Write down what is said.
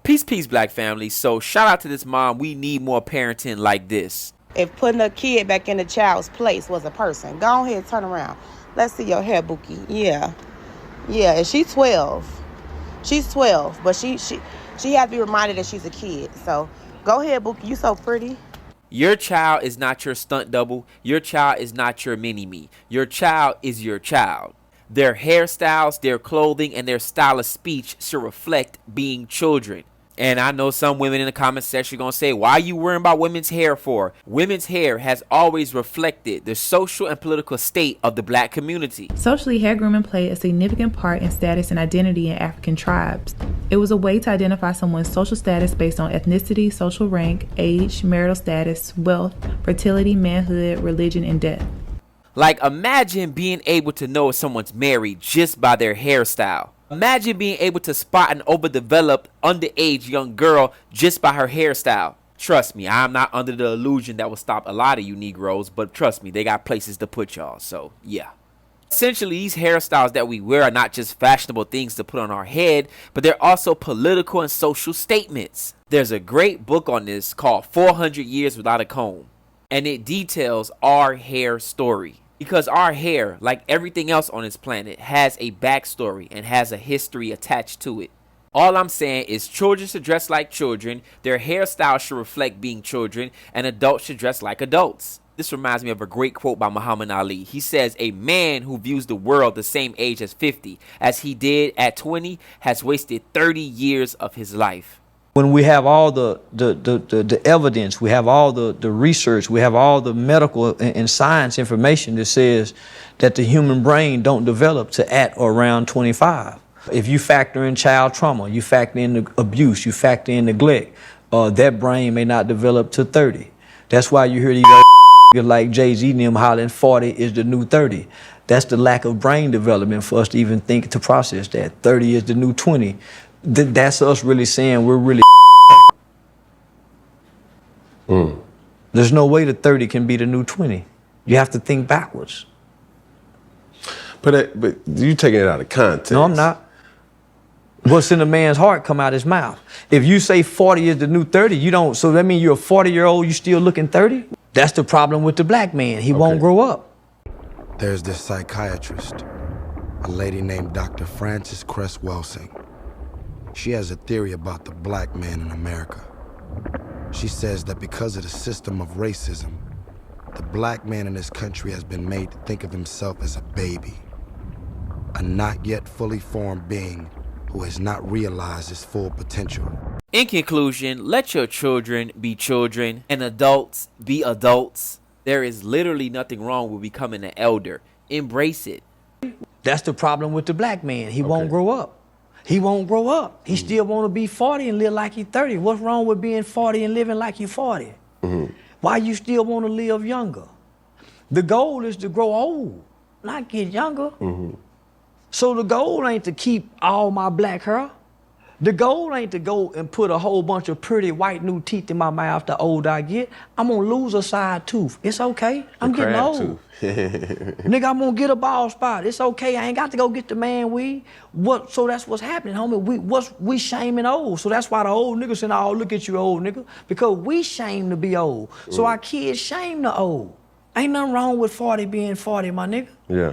Peace, peace, black family. So shout out to this mom. We need more parenting like this. If putting a kid back in the child's place was a person, go ahead, turn around. Let's see your hair, Bookie. Yeah, and she's 12. She's 12, but she has to be reminded that she's a kid. So go ahead, Bookie. You so pretty. Your child is not your stunt double. Your child is not your mini-me. Your child is your child. Their hairstyles, their clothing, and their style of speech should reflect being children. And I know some women in the comment section are going to say, why are you worrying about women's hair for? Women's hair has always reflected the social and political state of the black community. Socially, hair grooming played a significant part in status and identity in African tribes. It was a way to identify someone's social status based on ethnicity, social rank, age, marital status, wealth, fertility, manhood, religion, and death. Like, imagine being able to know if someone's married just by their hairstyle. Imagine being able to spot an overdeveloped, underage young girl just by her hairstyle. Trust me, I'm not under the illusion that will stop a lot of you Negroes, but trust me, they got places to put y'all, so yeah. Essentially, these hairstyles that we wear are not just fashionable things to put on our head, but they're also political and social statements. There's a great book on this called 400 Years Without a Comb, and it details our hair story. Because our hair, like everything else on this planet, has a backstory and has a history attached to it. All I'm saying is children should dress like children, their hairstyle should reflect being children, and adults should dress like adults. This reminds me of a great quote by Muhammad Ali. He says, "A man who views the world the same age as 50 as he did at 20 has wasted 30 years of his life." When we have all the evidence, we have all the research, we have all the medical and science information that says that the human brain don't develop to at or around 25. If you factor in child trauma, you factor in the abuse, you factor in neglect, that brain may not develop to 30. That's why you hear these like Jay-Z and them hollering 40 is the new 30. That's the lack of brain development for us to even think to process that. 30 is the new 20. That's us really saying we're really There's no way the 30 can be the new 20. You have to think backwards. But you taking it out of context. No, I'm not. What's in a man's heart come out his mouth. If you say 40 is the new 30, you don't, so that means you're a 40-year-old, you still looking 30? That's the problem with the black man. He won't grow up. There's this psychiatrist, a lady named Dr. Frances Cress Welsing. She has a theory about the black man in America. She says that because of the system of racism, the black man in this country has been made to think of himself as a baby, a not yet fully formed being who has not realized his full potential. In conclusion, let your children be children and adults be adults. There is literally nothing wrong with becoming an elder. Embrace it. That's the problem with the black man. He won't grow up. He won't grow up. He still want to be 40 and live like he's 30. What's wrong with being 40 and living like you're 40? Why you still want to live younger? The goal is to grow old, not get younger. So the goal ain't to keep all my black hair. The goal ain't to go and put a whole bunch of pretty white new teeth in my mouth the older I get. I'm gonna lose a side tooth. It's okay. I'm getting old. Nigga, I'm gonna get a bald spot. It's okay. I ain't got to go get the man weed. So that's what's happening, homie. We shaming old. So that's why the old niggas saying, "Oh, look at you, old nigga," because we shame to be old. So our kids shame the old. Ain't nothing wrong with 40 being 40, my nigga. Yeah.